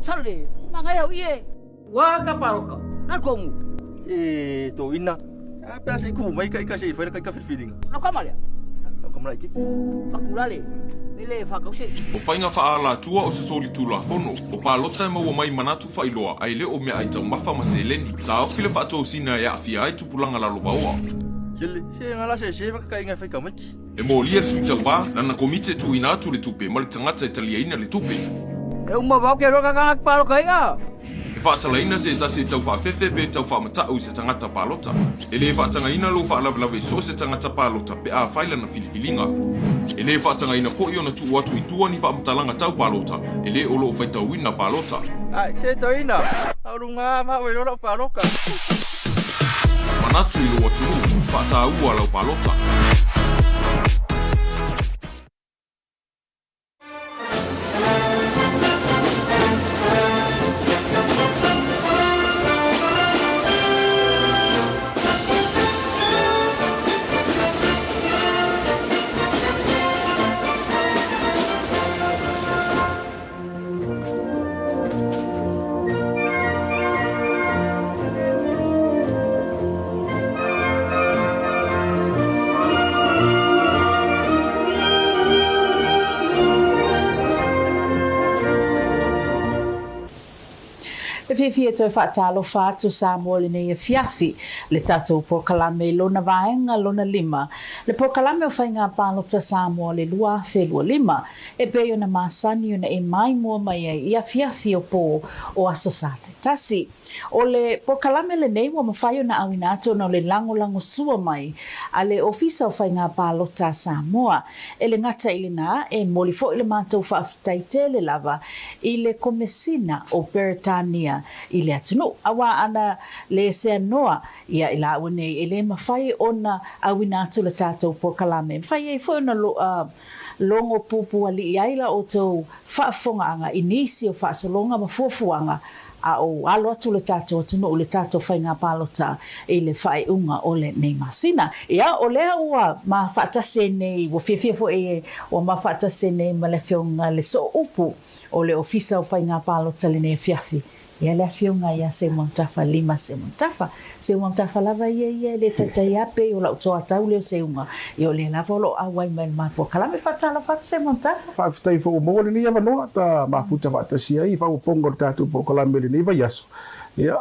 sale. Mangai au ie. Waka paroka. Nan komu. To ina. Apa sih ku mai kai kasi foi kai ka feeling. Na kamalia. Kamala iki. Pakulale. Nile fakause. O whainga whaala tua o se soli tula whono. O pālota e maua mai manatu whailoa ai leo mea ai tau mawha ma se leni. Tā o while whaatou sina e awhia ai tupulanga lalo waoa. Sili, se ngala se waka inga whaika miki. E mo lia sui tau pā, nana komite tu ina atu le tupe, ma le tangata e talia ina le tupe. E uma wau ke roka kangak paroka inga. E whaasala ina se tase tau whaafefe pe tau whaamata au se tangata pālota. E le whaatanga ina lo whaalawalawe so se tangata pālota pe a whaila na filifilinga. E le whaatanga ina ko i ona tu atu i tua ni whaamutalanga tau pālota. E le olo o whaitau ina pālota. Ai, se to ina. Aurunga mawe rora pāroka. Manatu i lo aturu, whaata ua lau pālota. Fifia te whaatalo whaatu Samoa le nei e fiafi le tatou pokalame lona vaenga lona lima. Le pokalame o whainga pālota Samoa le lua whelua lima e peo na masani o na e mai mua mai ai ia fiafi o pō o aso sate. Tasi, o le pokalame le nei wa mawhai o na awina ato no le lango sua mai a le ofisa o whainga pālota Samoa e le ngata ili na e molifo i le mātou whaafitai le lava i le komesina o Peritania i le atunu. Awa ana le se noa ia i la wane e le mawhai ona awina atu le tātou pokalame. Mawhai e fo na longo pupu ali i aila o tau whaafonga anga inisi o whaasolonga mafuafuanga a o alo atu le tātou atunu o le tātou whainga pālota i le whae unga o le nei masina. Ia o lea ua ma whaatase nei, wo fiafo e o ma whaatase nei ma le whionga le so upu o le ofisa o whainga pālota le nei fiafi. Ia le whionga ia se montafa lima se montafa lava ia le tatai ape o la utoa tau leo se unga. Ia o le lava o lo awai mai mapo. Kalame whatala whata se montafa. Whaafitai fo o mo le ni ava noa ta mafuta whaatasi ai wha o pongo le tātou po kalame le ni vai aso. Ia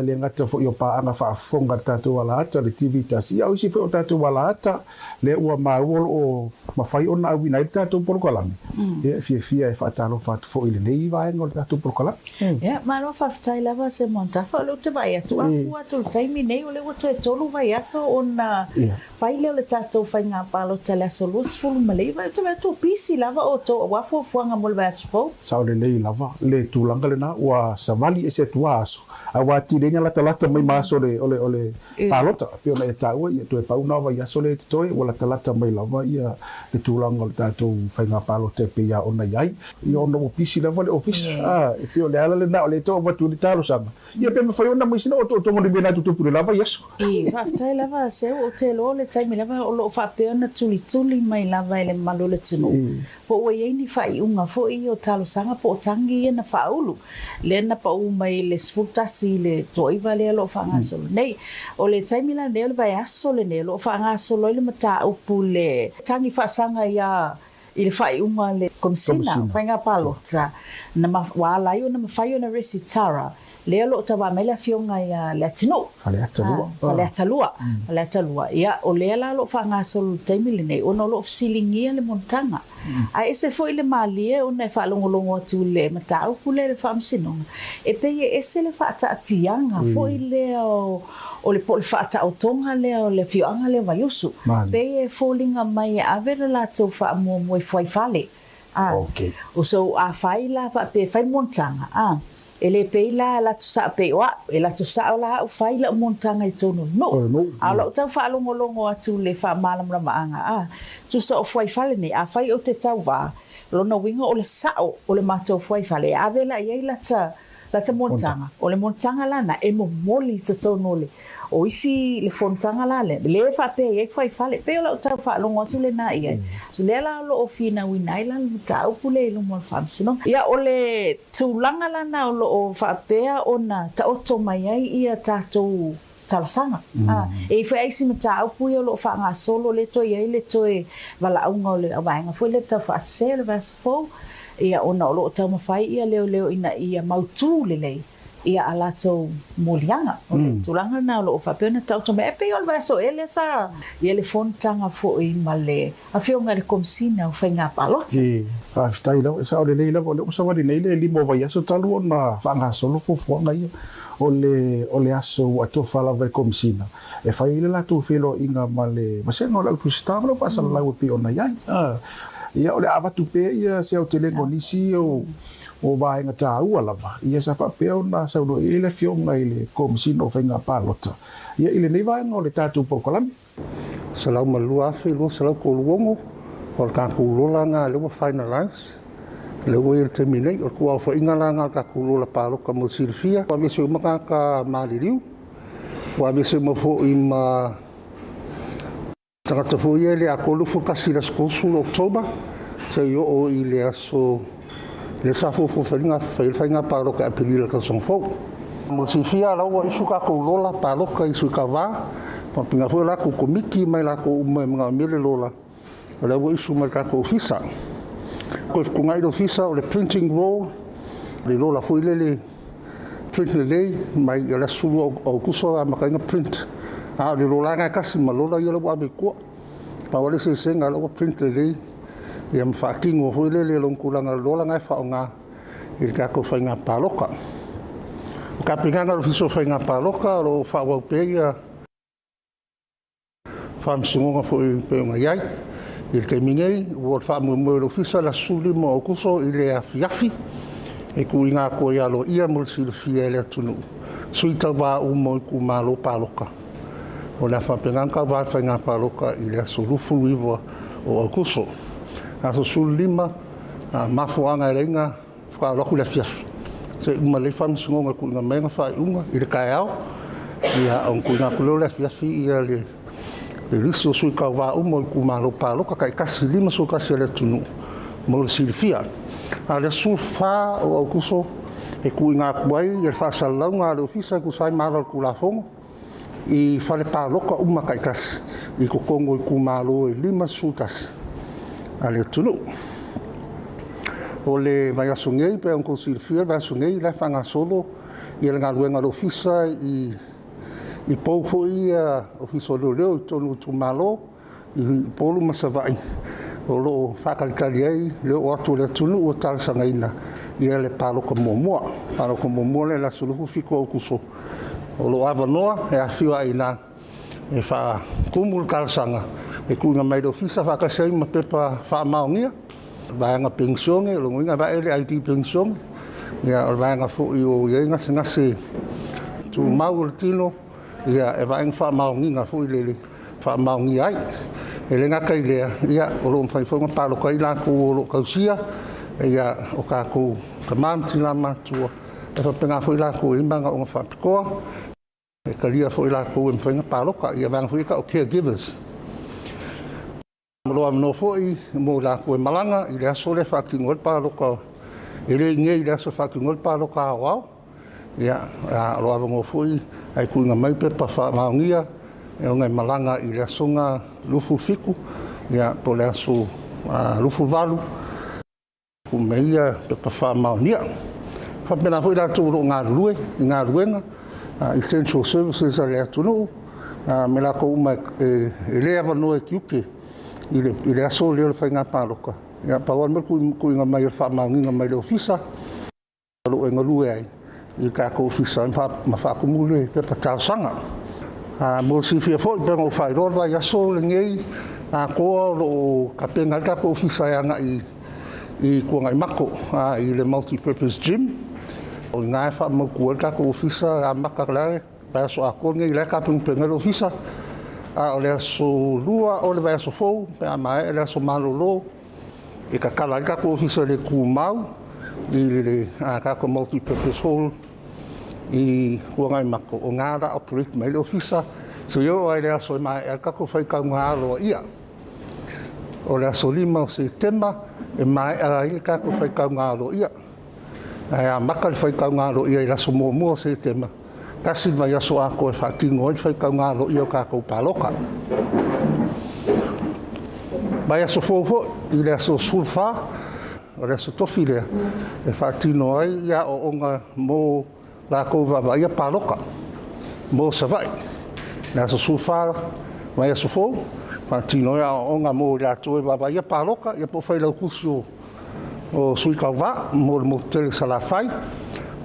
le ngata fo i o paanga whaafonga tātou wala ata le TV tasi. Ia oisi fo o tātou wala ata le ua maua o mawhai ona awina i tātou po kalame. Ia fia e whaatalo whaatu fo i le nei vaenga o tātou po kalame. Ia, maro whaafitai lava se montafa o leo te vai atu. Aku atu le taimi nei o leo te tolu vai aso o na whaile o le tātou whainga pālota le aso luasfulu malei vai te vai atu pisi lava o to wafu fuanga mo le vai aso fau. Sao le nei lava le tūlanga le na ua savali e se tua aso. A wati renga lata mai maso ole pālota. Pio na e tāua ia tu e pauna wa ia so le toi o lata mai lava ia le tūlanga o le tātou whainga pālota e pia ona iai. Ia ona o pisi lava le office. E pio le ala le na o le toa watu le tālo sama. Ia pe mawhai ona mai sina o to mo le bena tutupu le lava iaso. Whaafitai lava se o te lo le taimi lava o lo whapeona tuli mai lava ele malo le tino. Po ua iei ni whai unga fo i o talo sanga po o tangi ia na whaulu. Le na pa umai le sputasi le toiva le lo whangasolo. Nei, o le taimila ne o le vai aso le ne lo whangasolo le mata upu le tangi whaasanga ia i le whai unga le komisina, whainga pālota. Na wālai o na mawhai o na resitara. Lea lo tawa mele fionga ia le atino. Fale atalua. Fale atalua. Ia o lea la lo whangasolo taimile nei. Ono lo fsilingia le montanga. A ese foi le malie o ne whalongolongo atu le matau kule le whamsinonga. E peye ese le whaata atianga. Foi le o le po le whaata autonga le o le fioanga le vaiusu. Peye fōlinga mai avera la tau wha mua mui fwai fale. O so a whai la pe whai montanga. Ele peila la tu sa pe wa ela tu sa la u fai la montanga I tonu no ala o tau fa longo atu le fa malam la maanga tu sa o fai fale ni a fai o te tau va lo no winga o le sa o le mato fai fale a vela ia la ta montanga o le montanga la na e mo moli te tonu le o isi le fontanga la le fa pe e foi fale pe la ta fa lo ngoti le na ia so le la lo ofina wina ila ta upule lo mo fam sino ia ole tulanga la na lo fa pe ona ta oto mai ai ia ta to talasanga e foi ai sima ta upu yo lo fa nga solo le to ia le to e vala unga le awanga foi le ta fa se le vas fo ia ona lo ta mo fai ia leo ina ia mautu le ia ala to molianga tulanga na lo fa pena tau to me pe yo va so ele sa ia le fontanga fo i male a fio ngale komsina o fa nga palot a stai lo sa o le le o sa wali nei le limo vai so talu na fa nga solo fo nga ia o le aso a to fala ver komsina e fa ile la tu filo inga male ma se no la tu sta lo pasa la o pe ona ia ia o le ava tu pe ia se o tele nisi o vai nga ta ua lava ia sa fa pe ona sa no ile fio nga ile komsina o fa nga palota ia ile nei vai nga le tatu por kolam salau malua fe lo salau ko luongo o ka ku lola nga le wa finalize le wa il terminate o ku fa inga la nga ka ku lola palo ka mo silfia wa be so maka ka maliriu wa be so mo fo ima tanga fo ile a ko lu fo ka sila sko sul october so yo o ile aso le sa fo fa inga palo ka apelila ka son fo mo silfia la wa isu ka ku lola palo ka isu ka va pa pinga fo la ku komiti mai la ko mga mele lola la wo isu marka ko ofisa ko ngai do ofisa o le printing roll le lola foi le print le mai la sulu o kuso a makainga print a le lola nga kasi malola yo lo abe ko pa wale se senga lo print le e am fucking o foi le long kulanga lola nga fa nga il ka ko fa nga paloka o ka pinga nga ofisa fa nga paloka lo fa wo pe ya fam sunga foi pe nga yai il ke mingai o fa mo ofisa la suli mo kuso ile afiafi e ku inga ko ya lo ia mo silfia le tunu suita va o mo ku malo paloka o la fa penanga va fa nga paloka ile solufu vivo o kuso aso sulima mafuanga renga fa lo ku le fiafi se uma le fam sunga ku nga menga fa unga ile kaao ia on ku nga ku lo le fiafi ia le riso sui ka va umo ku malo palo ka kai kasi lima so kasi le tunu mo silfia ale sulfa o kuso e ku nga kwai e fa salonga le ofisa ku sai malo ku la fongo i fa le palo ka uma kai kasi i ku kongo ku malo e lima sutas ale tunu o le vai asungei pe on ku silfia va asungei la fanga solo i le nga luenga le ofisa i pou foi ofiso leo tonu tu malo i polu masavai o lo fakalkali ai leo atu le tunu o tal sangaina i ele palo como mo le la sulu fico o kuso o lo avanoa e afio aina e fa kumul kalsanga e kunga mai do ofisa fa ka sei ma pepa fa maungia va nga pensione lo nga va ele IT pensione ya va nga fo io ye nga se tu maultino ia e vai fa maunga foi le fa maungi ai ele nga kai le ia o lo fai fo pa lo kai la ku lo kausia ia o ka ku ka mam tinama tu e fa penga foi la ku imbanga o fa ko e kalia foi la ku en fai pa lo ka ia vang foi ka o caregivers mo no foi mo la ku malanga ia so le fa ki ngol pa lo ka ele nge ia so fa ki ngol pa lo ka wow ia lo avongo foi ai ku nga mai pe pa fa maungia e ngai malanga i le songa lufu fiku ia po le aso lufu valu ku meia pe pa fa maungia fa pena foi la tu nga luenga essential services ale tunu me la ko uma ele ava no ekiuke i le aso le fa nga paloka ia pa wa ku nga mai fa maungia mai le ofisa lo nga lue ai i ka ko ofisa ma fa kumule pe pa sanga mo si fia fo pe mo fai ro vai aso le ngei ko lo ka penga ka ko ofisa ya nga i ko ngai mako i le multi purpose gym o nga fa mo ko ka ko ofisa maka la pa so a ko ngei le ka penga ofisa o le so lua o le vai so fo pe ma le so malolo e ka kala ka ko ofisa le ku mau i le ka ko multi purpose hall I kua ngai mako o ngāra operate mai le ofisa. So yo ai le aso i mai e kako whaikau ngā aloa ia. O le aso 5 o Septemba e mai a ile kako whaikau ngā aloa ia. Ai a maka le whaikau ngā aloa ia i laso mua o Septemba. Kasi vai aso a koe whakingo i whaikau ngā aloa ia o kako paloka. Vai aso fofo i le aso sulfa o le aso tofi lea. E whaatino ai ia o onga mō la ko va ia paloka mo sa vai na so sulfa vai so fo pa tino ya onga mo la to va ia paloka ia po fai la kusu o sui ka va mo tele sala fai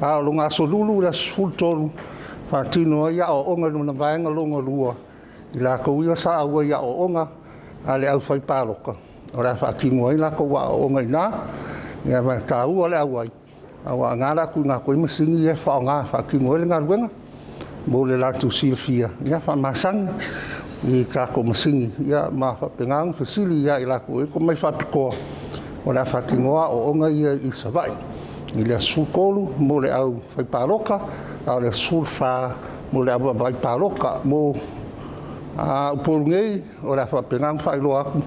a longa so lulu la sultolu pa tino ya onga no vai nga longa lua i la ko ia sa au ia onga ale au fai paloka ora fa ki mo ila ko wa onga ina ia va ta u ale au awa ngara ku nga ko masingi e fa nga fa ki ngole nga ruenga mo le la tu silfia ya fa masang i ka ko masingi ya ma fa pengang fasili ya ila ko ko mai fa piko ora fa ki ngoa o nga i savai i le sukolu mo le au fa paloka au le sulfa mo le au vai paloka mo a polngei ora fa pengang fa lo aku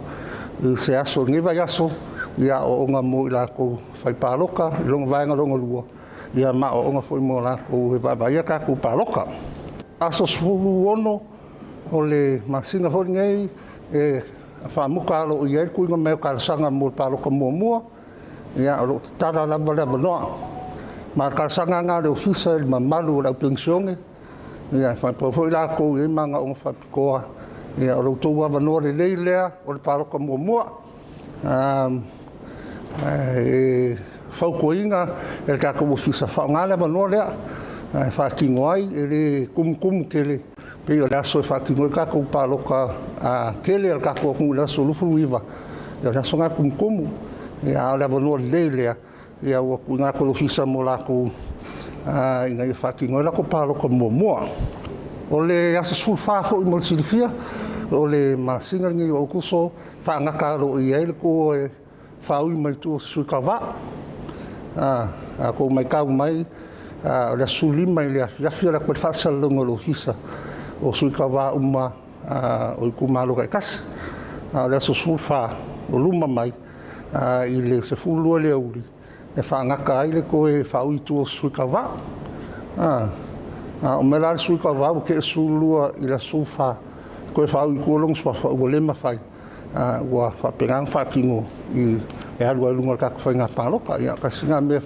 se aso ngi vai aso ia o nga mo ila ko fai paloka long vai nga long lua ia ma o nga foi mo la ko vai ka ku paloka aso sulu ono o le masina ho ngai e fa muka lo ia ku nga me ka sanga mo paloka mo ia o tara la bala no ma ka sanga nga le ofisa ma malu la pensione ia fa po foi la ko e manga o fa ko ia o to wa no le leilea o le paloka mo faukoinga e ka ko ofisa fa ngala ba no le fa ki ngoi e kum kele pe o la so fa ki ngoi ka ko paloka a kele ka ko la so lu fluiva ya la so nga kum ya la ba no le ya o ku nga ko ofisa mo la ko inga fa ki ngoi la ko paloka mo o le ya so fa fo mo silfia o le masinga ngi o kuso fa nga ka ro ia ko fau mai tu suikava a ko mai kau mai la suli mai le afia la kwa fa salongo lo fisa o suikava uma o kumalo ka kas la so sulfa o luma mai i le se fulu le uli e fa nga ka ile ko e fau tu suikava o mela suikava o ke sulua i la sulfa ko e fau ko long so fa o le ma fai wa fa pengang fa kingo i e alu lunga ka fa nga paloka ia ka singa me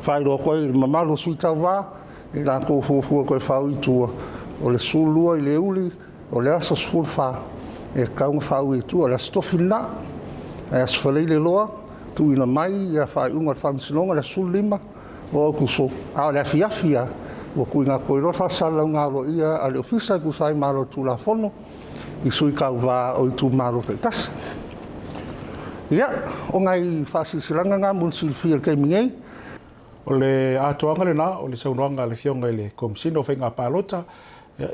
fa ro ko i mamalo suita va i la ko fu ko fa i tu o le sulu i le uli o le aso sulfa e ka un fa i tu o le stofila e asfale le loa tu ina mai ia fa unga fa msinonga le sulima o ku so a le fiafia o ku nga ko ro fa sala nga lo ia ale ofisa ku sai malo tu la fono i sui ka va o tu malo te tas ia o ngai fasi silanga nga mun silfia ke mingai o le atoanga le na o le saunanga le fionga le komsino fenga palota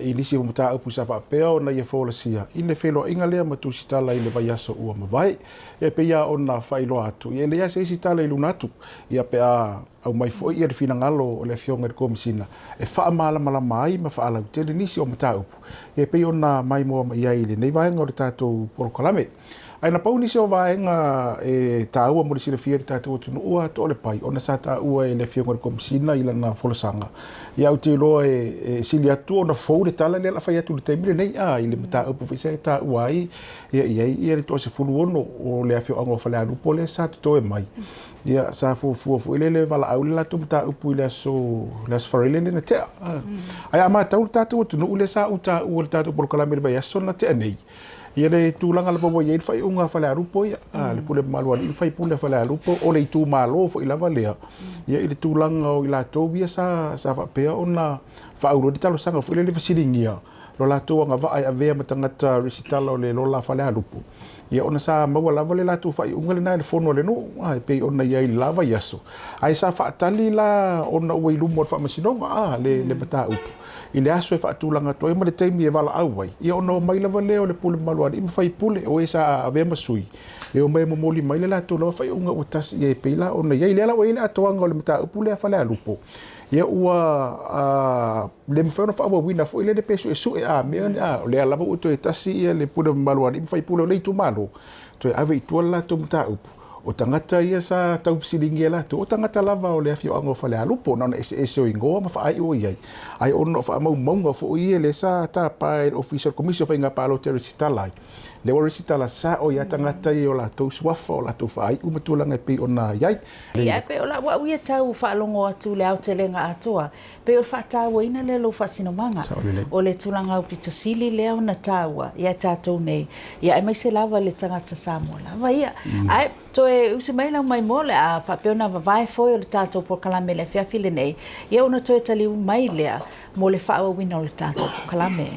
i nisi o mata upu sa fa peo na ye fola sia i le felo inga le matu sitala i le vaiaso ua mavai e pe ia ona failo atu i le ia se sitala i lunatu ia pe a au mai foi ia fina ngalo o le fionga le komsina e fa mala mala mai ma fa ala tele nisi o mata upu e pe ona mai mo ia i le nei vai ngor tato por kalame ai na pauni se o vaenga e taua mo le sile fia tato tunu ua to le pai ona sa ta ua e le fionga le komsina i lana folosanga ia o te loa e sili atu ona fou le tala le la fai atu le taimile nei i le mata upu fisa e ta ua ia le to se fulu ono o le afio ango fale alupo le sa to e mai ia sa fu le vala au le latu mata upu i le aso farile le na tea ai ama tau tato tunu le sa uta ua le tato por kalame le vai aso na tea nei ia le tūlanga la papo ia fai unga fale arupo ia le pule malua i fai pule fale arupo o le tu malo fo i lava lea ia i le tūlanga o i la tobia sa fa pea ona fa auro di talo sanga fo le fasiringia lo la tu nga va ai avea matangata risitala o le lola fale arupo ia ona sa maua lava le latu fai unga le nai le fono le no ai pe ona ia i lava yaso ai sa faatali la ona ua i lumo fa masinonga le mata upu i le aso e faatulanga toi ma le taimi e vala auai ia ona mai lava le o le pule maluani ima fai pule o esa ave masui e o mai momoli mai le latu lava fai unga o tasi ia i pe la ona ia i le ala o ile atoanga o le mata upu le afale alupo ia ua le mawhauna wha wina fo ile le pesu e su e mea ni le alava o toi tasi ia le pule maluani ima fai pule o le itu malo toi ave itua la to mta upu o tangata ia sa tau fisilingi la to o tangata lava o le afio anga fale alupo na ese o ingoa ma fa ai o iai ai ono fa mau maunga fo ia le sa ta pa official commission fa inga palo terisitalai le ora sitala sa o ia tangata ia o la to swafa o la to fa ai uma tulanga pe ona iai ia pe o la wa ia tau fa longo atu le autelenga atoa pe o fa tau ina le lo fa sinomanga o le tulanga o pitosili le ona tau ia tatou nei ia mai se lava le tangata Samoa lava ia ai to e usi mai lang mai mole a fa peona va vai foi o le tatou por kalame le fiafi le nei ia ona to e tali mai lea mo le fa o wina o le tatou por kalame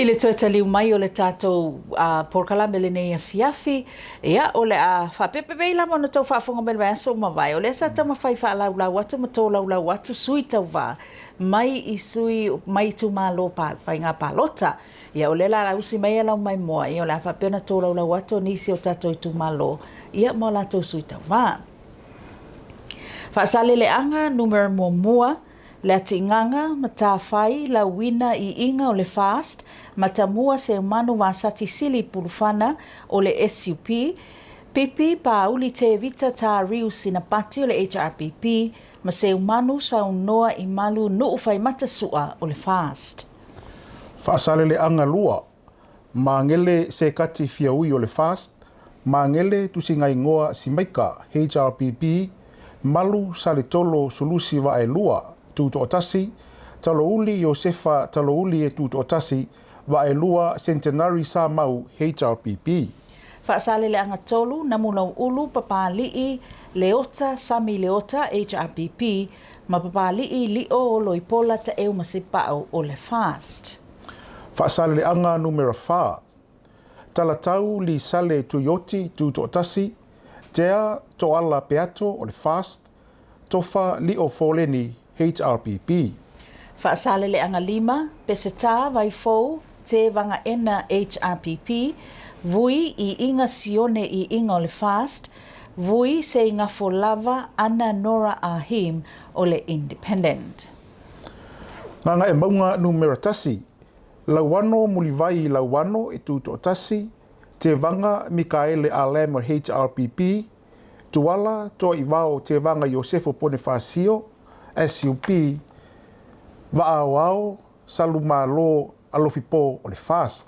le toe taliu mai o le tātou por kalame le nei a fiafi ia o le a whapepepei la mona tau whaafonga mele vai aso ma vai o le sa tama whai whaalau atu ma tō lau atu sui tau wā mai i sui mai tu malo pa whai ngā palota ia o le la usi mai alau mai moa ia o le a whapeona tō lau atu nisi o tātou i tu malo ia mo la tau sui tau wā whaasale le anga numero mua le atinganga ma tāwhai la wina i inga o le fast ma tamua se manu wasati sili pulufana o le SUP pipi pa uli te vita tā riu sina pati o le HRPP ma se manu sa unoa i malu nuu whai matasua o le fast. Whaasale le anga lua ma ngele se kati fiaui o le fast ma ngele tusingai ngoa si maika HRPP malu sa le tolo solusi wa e lua tuto otasi, talo uli Josefa talo uli e tuto otasi, wa e lua centenary sa mau HRPP. Whaasale le anga tolu, namulau ulu papalii leota sami leota HRPP, ma papalii li o loipola ta eu masipao o le fast. Whaasale le anga numero 4, talatau li sale tuyoti tuto otasi, tea to ala peato o le fast, tofa li o foleni HRPP. Whaasale le anga 5, peseta vai fou te vanga ena HRPP, vui i inga sione i inga o le fast, vui se inga folava ana Nora Ahim o le Independent. Nganga e maunga numero tasi, lauano mulivai lauano e tuto tasi, te vanga Mikaele Alem o HRPP, tuala to i vao te vanga Josefo Bonifacio, SUP, Vaawao, Salumalo, Alofipo o le fast.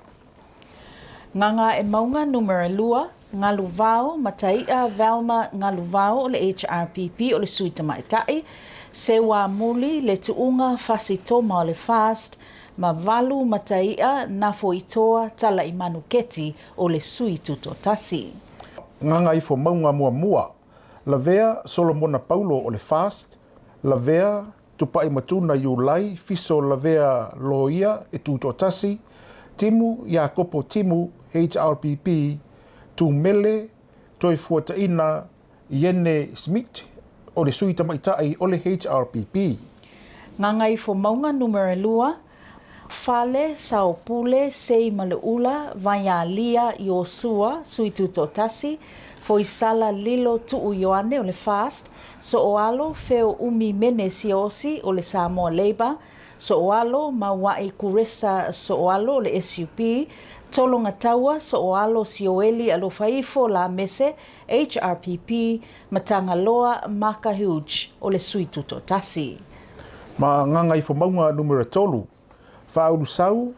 Nganga e maunga numero 2, Ngaluvao, Mataia Velma Ngaluvao o le HRPP o le suita maitai, se wa muli le tuunga fasitoma o le fast, ma valu Mataia na foitoa tala i manuketi o le sui tutotasi. Nganga i fo maunga mua, Lavea Solomona Paulo o le fast, Lavea tupai matuna Iulai, fiso Lavea Loia e tutotasi, Timu Iakopo Timu HRPP, Tumele toi fuataina Iene Smith o le suita maitai o le HRPP. Ngangai fo maunga numero 2, Fale Saopule Sei Maleula Vaialia Iosua sui tutotasi, foi sala lilo tuu Ioane o le fast, so oalo feo umi mene siosi o le Samoa Labour, so oalo mawai kuresa so oalo le SUP, tolonga taua so oalo sioeli alo faifo la mese HRPP, matanga loa maka huge o le sui tutotasi. Ma ngangai fo maunga numero 3, Whaurusau,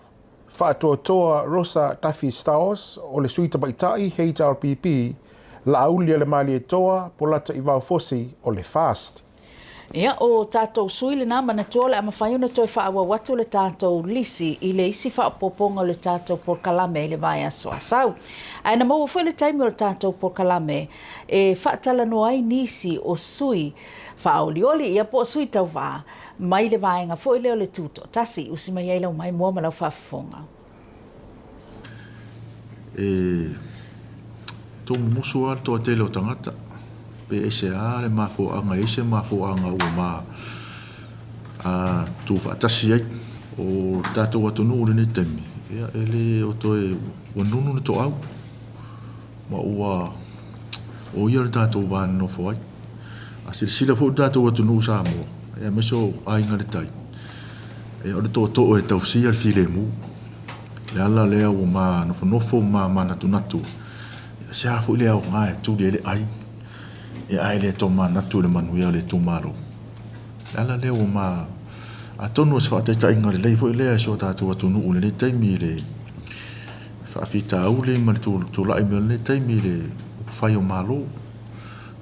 Whaatoa Rosa Taffy Stowers o le suita maitai HRPP la aulia le mali e toa polata i vau fosi o le fast. Ia o tātou sui le nā mana toa le ama whaiuna toi whaawa watu le tātou lisi i le isi whaapoponga le tātou por kalame le vai aso asau. Ai na maua fwoi le taimi o le tātou por kalame e whaatala no ai nisi o sui whaolioli ia po sui tau wā mai le vaenga fwoi leo le tuto. Tasi usi mai eilau mai mua malau whaafonga. Tō musu al tō te leo tangata. Pe ese a le mafuanga ese mafuanga ua ma tu whaatasi ai o tātou atonu ure ni temi. Ia ele o toi wanunu ni tō au. Ma ua o ia le tātou wāna no fo ai. A sila fo tātou atonu sa mua. Ia meso ainga le tai. Ia o le tō tō e tau sia le file mu. Le ala lea ua ma nofo ma natu natu. Ia sia fo lea o ngai tu le ai. E ai le tō natu le manuia le tūmaro. Ala leo ma a tonu se whaateta inga le leifo i lea so tātou atunu ule le taimi le whaafita au le ma le tūlai mea le taimi le whai o malo.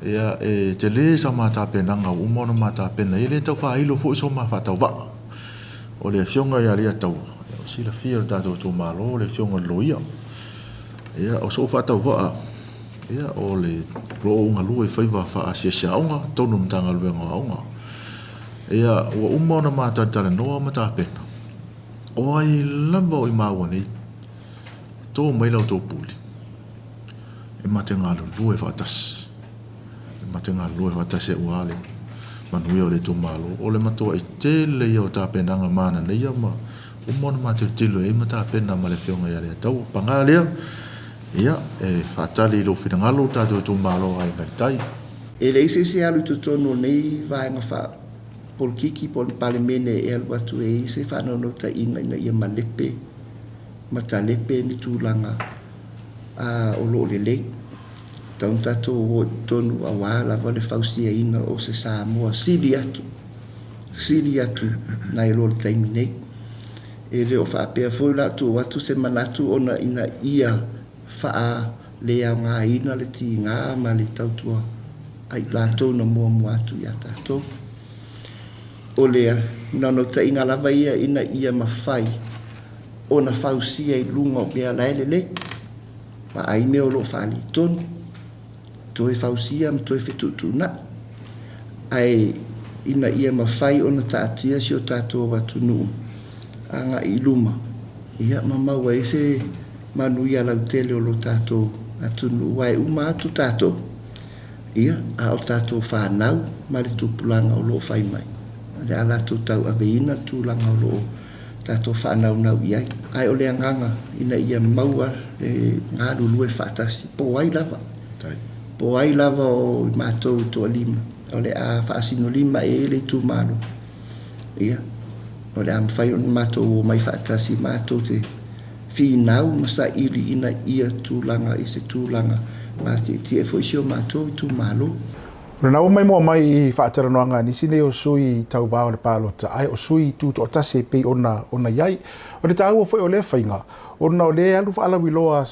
Ea te le sa mā tāpenanga o umona mā tāpena e le tau whailo fo iso mā whatau wa. O le fionga ia lea tau. Si la fia tātou tūmaro le fionga loia. Ea o so whatau wa. Ia o le roonga lua e whaiva wha asia sia aunga, tonu mtanga luenga aunga. Ia ua umona mātaritare noa matapena. O ai lamba o i māua nei, tō mailau tō pūli. E mate ngā lua e whaatasi. E mate ngā lua e whaatasi e uale. Manuia o le tō mālo. O le matoa e tele ia o tāpenanga mana nei ama. Umona mātaritilo e matapena ma le whionga ia lea tau. Pangā lea. Ia, whaatali lo whingalo tātou tō mālo ai ngaritai. E le ise se alu tutono nei vaenga wha polkiki pol palemene e alu atu e ise whanono ta inga ina ia malepe, matalepe ni tūlanga o lo le lei. Taun tātou o tonu a wāla wale whausia ina o se Samoa, sili atu nai lo le taimi nei. E leo whaapea fwoi latu o atu se manatu ona ina ia faa lea ngā ina le ti ngā ma le tautua ai lātou na mua atu ia tātou. O lea, nano ta inga lava ia ina ia mawhai o na whausia i lunga o mea laelele ma ai mea o lo whaali tonu. Toi whausia ma toi whetutu na. Ai ina ia mawhai o na tātia si o tātou watu nuu. Anga i luma. Ia mamaua e se manu ia lau tele o lo tātou atunu wai uma atu tātou. Ia, a o tātou whanau, ma le tūpulanga o lo whai mai. Le ala tau aveina tūlanga o lo tātou whanau nau iai. Ai o le anganga, ina ia maua le ngā lulue whaatasi. Po ai lava. Po ai lava o mātou toa lima. O le a whaasino lima e le tūmaro. Ia, o le am whai o mātou o mai whaatasi mātou te finau masa ili ina ia tūlanga i se tūlanga ma te e fwysio mātou i tū mālo. Rena o mai mua mai i whaataranoanga nisi nei o sui tau wāo le pālota. Ai o sui tūto o tase pei ona iai. O le tāua fwoi o lea whainga. Ona o lea alu whaalawi loa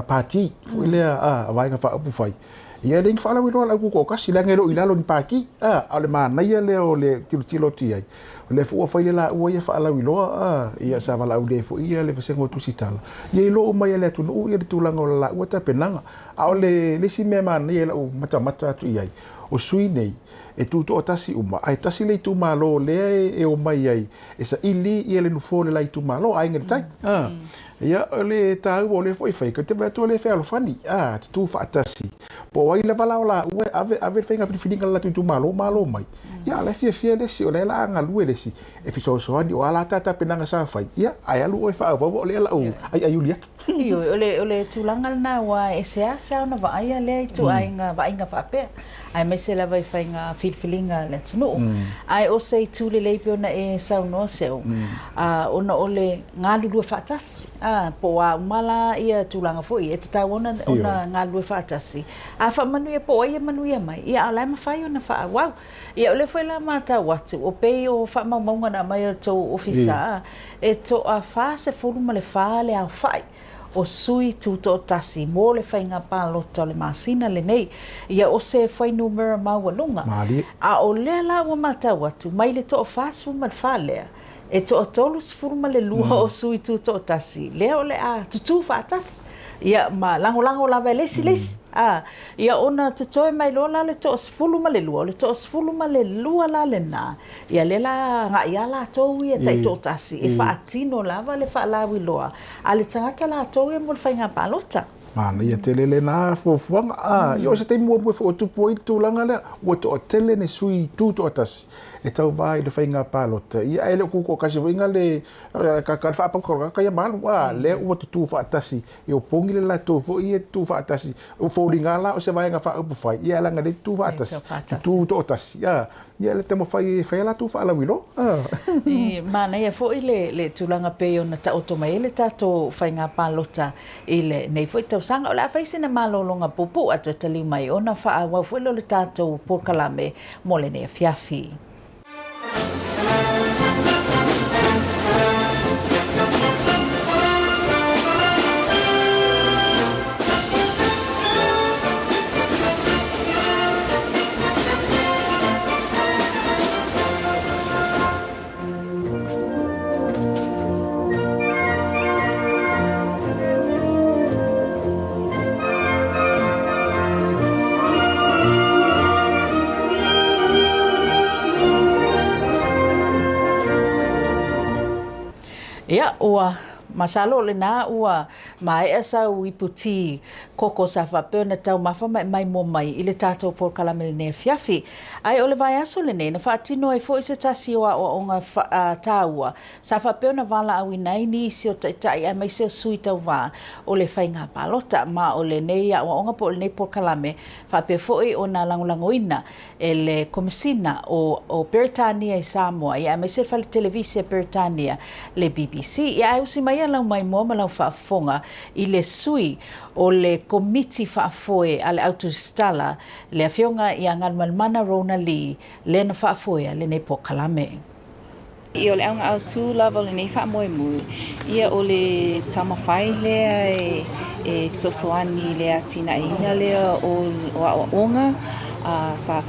pāti. Fwoi lea a wainga whaapu whai. Ia le inga whaalawi loa lau kuko kasi. Lea ngero i lalo ni pāki. A le mānaia lea o le tilo ti ai. O le fua whaile la ua ia whaalawi loa. Ia sa wala au le fo ia le wasengo tusitala. Ia i loo mai le atunu ia le tūlanga o la ua ta penanga. A o le si mea mānaia la u mata atu iai. O sui nei e tūto o tasi uma. Ai tasi le tu malo lea e o mai ai. E sa ili ia le nufo le lai tu malo. Ai ngari tai. Ia le tāu o le fwoi whaika. Te mea tua le whea alofani. Tu whaatasi. Po ai le wala o la ue ave whainga whiwhininga la tu malo mai. Ia le fia lesi o le la anga lue lesi. E fisosoani o ala tata penanga sa whai. Ia ai alu oi wha o le ala u. Ai uli atu. Iyo, o le tūlanga na wa e sea ona wa aia lea i tu ainga whaapea. Ai mai se lawa i whainga whiwhilinga le tunu. Ai o se i tūle leipi ona e sau noa seo. Ona o le ngā lulua whaatasi. Po a umala ia tūlanga fwoi. E te tau ona ngā lulua whaatasi. A wha manuia po ia manuia mai. Ia alai mawhai ona wha. Wow. Ia o le foi la mata watu o pe o fa maunga na mai to ofisa e to a fa se fulu ma le fa le a fai o sui tu to tasi mo le whainga pālota le masina le nei ia o se whai numera maualunga a o lea la wa matau atu mai le to o fasu ma le whalea e to o tolu sifuru ma le lua o sui tu to tasi lea o le a tutu whaatasi ia ma lango lava e lesi ia ona tutoe mai lola le to sifulu ma le lua le to sifulu ma le lua la le na ia le la nga ia la to ia tai to tasi e faatino lava le fa lawi loa ale tangata la to ia mo le whainga pālota mana ia telele na fofuanga ia o se te mua o tupu i tūlanga lea o to o tele ne sui tu to tasi e tau vai le whainga pālota ia ele kuko kasi winga le ka whaapakora ka ia malu le ua tu whaatasi e o pongi le la tō fo ia tu whaatasi o fōringa la o se vaenga whaapu whai ia langa le tu whaatasi tu to tasi ia le temo whai la tu whaalawilo mana ia fo i le tūlanga pe o na ta otomai le tato whainga pālota i le nei fo i tau sanga o le awhaisina malolonga pupu atu e tali mai o na wha waufuelo le tato Pōkalame mo le nea fiafi. Ia ua masalo le na ua mai asa u iputi koko sa whapeo na tau mafa mai mo mai i le tātou Pōkalame le nea fiafi. Ai o le vai aso le ne na whaatino ai fo i se tasi o onga tāua. Sa whapeo na wala au inai ni isi o taitai ai mai se o sui tau wā o le whainga pālota ma o le nea o onga po le nei Pōkalame whapeo fo i o na langolangoina e le komisina o Peritania i Samoa i ai mai se whale televisia Peritania le BBC. Ia ai usi mai lau mai mo ma lau whaafonga i le sui o le komiti whaafoe a le autostala le awhionga i a Ngalmalmana Rona Lee le na whaafoe le nei Pōkalame. I o le aunga au tū lava o le nei whaamoe mui. Ia o le tamawhai lea e sosoani lea tina ina lea o onga. Sa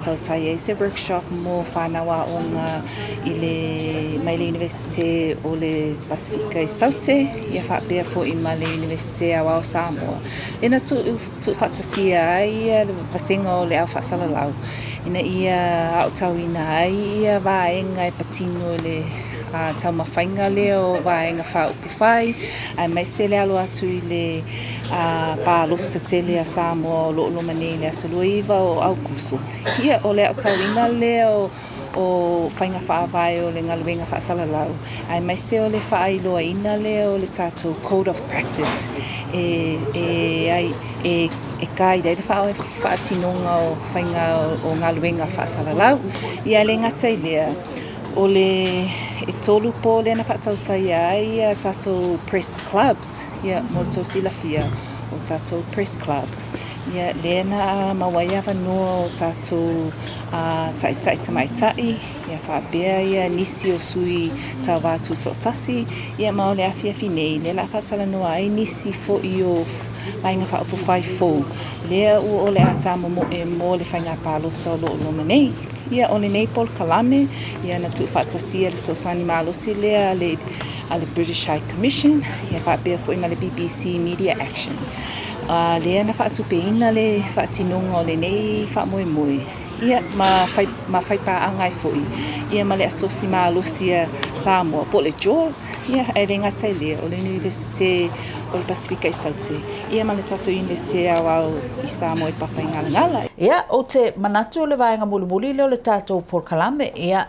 tautai e se workshop mo whanawa onga i le mai le Universite o le Pasifika i Saute ia whaapea fo i ma le Universite a Wao Samoa. Ina tu whaatasia ai le pasenga o le au whaasalalau. Ina ia au tauina ai ia vaenga e patino le tau mawhainga leo vaenga whaupi whai. Ai mai se le alo atu i le pālota tele a Samoa o lo mane le asoloiva o au kusu. Ia o le au tauina leo o whainga whaavai o le ngaluenga whaasalalau. Ai mai se o le whaailoa ina leo le tātou Code of Practice. E kai dai le whaatinonga o whainga o ngaluenga whaasalalau. Ia le ngatai lea o le e tolu po le na whaatautai ai tātou press clubs. Ia morto silafia o tātou press clubs. Ia le na mawaiawa noa o tātou tai tamaitai. Ia whaapea ia nisi o sui tau wātu tō tasi. Ia mao le awhiawhi nei. Le la whaatala noa ai nisi fo i o mainga whaapu whai fō. Lea o le atama mo le whainga pālota o lo manei. Ia o le nei Pōkalame, ia na tu whaatasia le Sosani Malosi lea a le British High Commission, ia whaapea fo i ma le BBC Media Action. Lea na whaatupeina le whaatinonga o le nei whaamoemoe. Ia ma whaipa angai fo i. Ia ma le Asosi Malosi Samoa, po le Jaws, ia e le ngatai lea o le Universite o le Pasifika i Saute. Ia ma le tātou Universite a Wao i Samoa i Papa i Ngala. Ia o te manatu o le vaenga mulimuli leo le tātou Pōkalame ia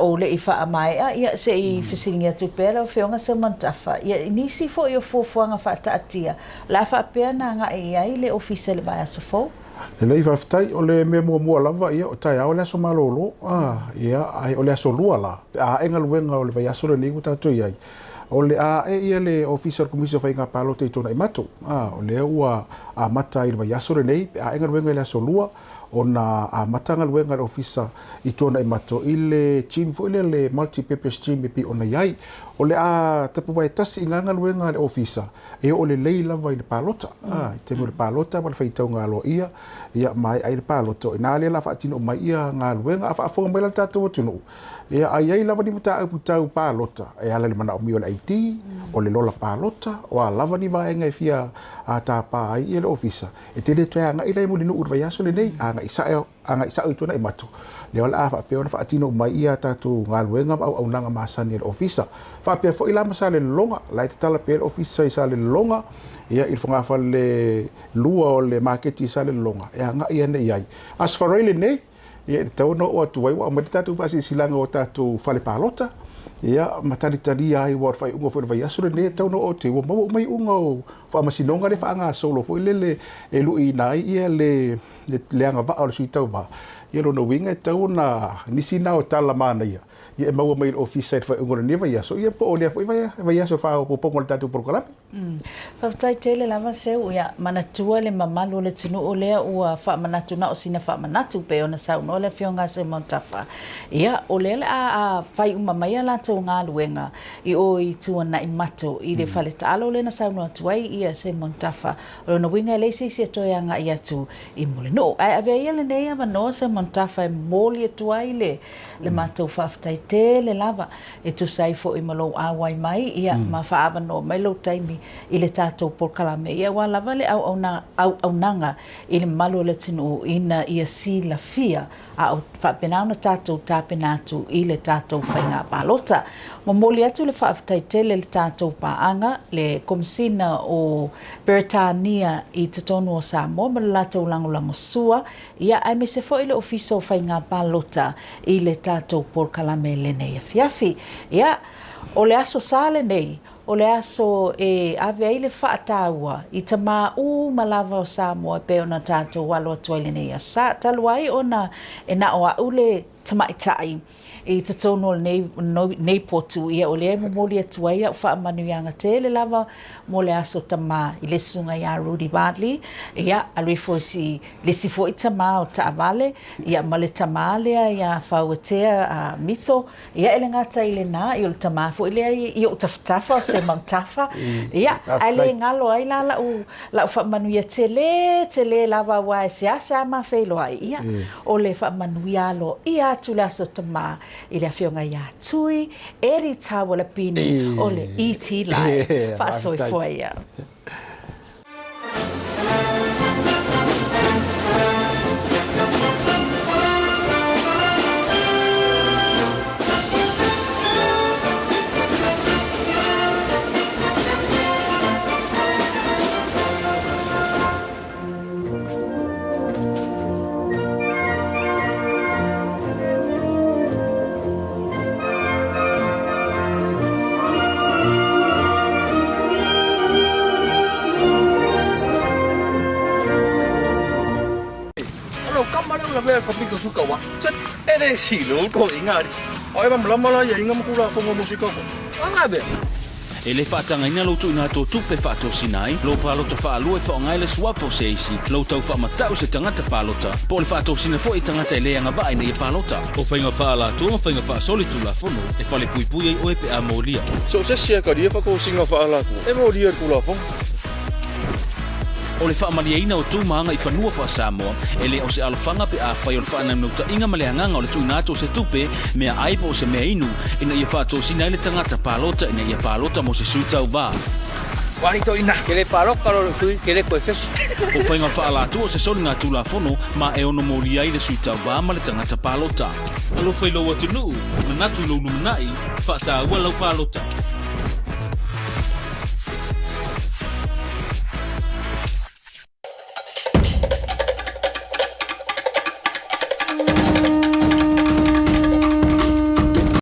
o le i whaamaea ia se i whisingia tupera o whionga sa mantafa. Ia nisi fo i o fuafuanga whaataatia. La whaapea na nga e ai le ofisa le vai aso fo. Le lei whaftai o le me mua lava ia o tai au le aso malolo. Ia ai o le aso lua la. Enga luenga o le vai aso le niku tātou iai. O le ia le official commission whainga pālota i tōna i matu. O le ua mata i le vai aso le nei. Enga luenga le aso lua. ona a matanga luenga le ofisa I tona I mato I le team fo le multi-purpose team pi ona iai o le a tapu vai tasi nganga luenga le ofisa e o le leila vai le palota I te mo le palota ma le faitau ngā loa ia mai ai le palota ina le la faatino mai ia ngā luenga a whaafonga mai la tātou atunu ia ai lava ni mata putau palota e ala le mana o mi o le IT o le lola palota o a lava ni vaenga e fia a tapa ai le ofisa e te le toa nga ila e muli no urva yaso le nei anga isa o itona I mato le ola a whaapea ona whaatino mai ia tātou ngā luenga au nanga masani le ofisa whaapea fo ila masa le longa lai te tala pe le ofisa I sa le longa ia I whangafa le lua o le marketi sa le longa e anga ia nei ai as farai le nei ia tau no o atu wai wa mai tātou whasi silanga o tātou whale palota ia matari ai wa fai unga fo vai aso le nei tau no o te wa mau mai unga o whaamasinonga le whaanga solo fo le e lui nai ia le anga va o le tau ba ia no winga tau na nisi na o tala mana ia ia mau mai office site fai unga ne vai aso ia po o le vai aso fa o pongo le tātou programa Whawtai tele lava seu ia manatua le mamalu le tunu o lea ua whaamanatu na o sina whaamanatu pe ona sau no le whionga se Montafa. Ia o lea a whai umamaia la tau ngā luenga I o I tuana I mato I le whale taalo le na sau no atuai ia se Montafa. O na winga leisi se toianga I atu I mole. No, ai avea ia le neia manoa se Montafa e moli atuai le matou whaafitai tele lava e tu saifo I malo awai mai ia ma whaavano mai lo taimi I le tātou polkalame ia wa lava le au nanga I le malo le tinu ina ia si la fia a o whapenau na tātou tāpenatu I le tātou whainga palota. Momoli atu le whaafitai le tātou paanga le komisina o Beretania I tatonu o Samoa ma le lātou langulango sua ia ai me se fo I le ofiso whainga palota I le tātou polkalame le nei fiafi. Ia o le aso sale nei o le aso e ave ai le whaataua I tama malava o Samoa pe ona tātou walo atuai le nei sa taluai ona e na o au le tamaitai I tatono nei potu ia o le momoli atuai au whaamanuianga te le lava mo le aso tama I le sunga ia Rudy Bartley ia alui foisi le sifo I tama o taavale ia ma le tama lea ia whauatea mito ia ele ngata I le na I o le tama fo ile I o taftafa o se Montafa ia ale ngalo ai la whaamanuia te le lava wa e se asa ma whailo ai ia o le whaamanuia lo ia tu le aso tama I le whionga ia tui, eri tāua la pini o le E.T. lai, whaasoi fua ia. Kapiko suka wa. Chat ele silo ko ingari. Oi mam lama la ya ingam kula fongo musika ko. Anga be. Ele whaatanga ina lo tu ina to tupe whaato sinai, lo palota whaalua e whaongai le swapo seisi, lo tau whaamatau se tangata palota, po le whaato sina fo I tangata e leanga vai nei e palota. O whainga whaala tua, whainga whaasoli tu la fono, e whale puipui ei oe pe a molia. So se sia ka dia whako singa whaala ku. E molia kula fongo. O le whaamaliaina o tūmaanga I whanua wha Samoa, e le o se alawhanga pe a whai o le whaanamnauta inga maleanganga o le tuinato se tupe, mea aipo o se mea inu, ina ia whaato sina I le tangata palota, ina ia palota mo se suitau wā. Warito ina, ke le paroka lo sui, ke le koe fesu. O whainga whaalatu o se soli ngā tūla whono, ma e ono mori ai le suitau wā ma le tangata palota. Alo whailoa tunu, na natu ilo numanai, whaata ua lau palota.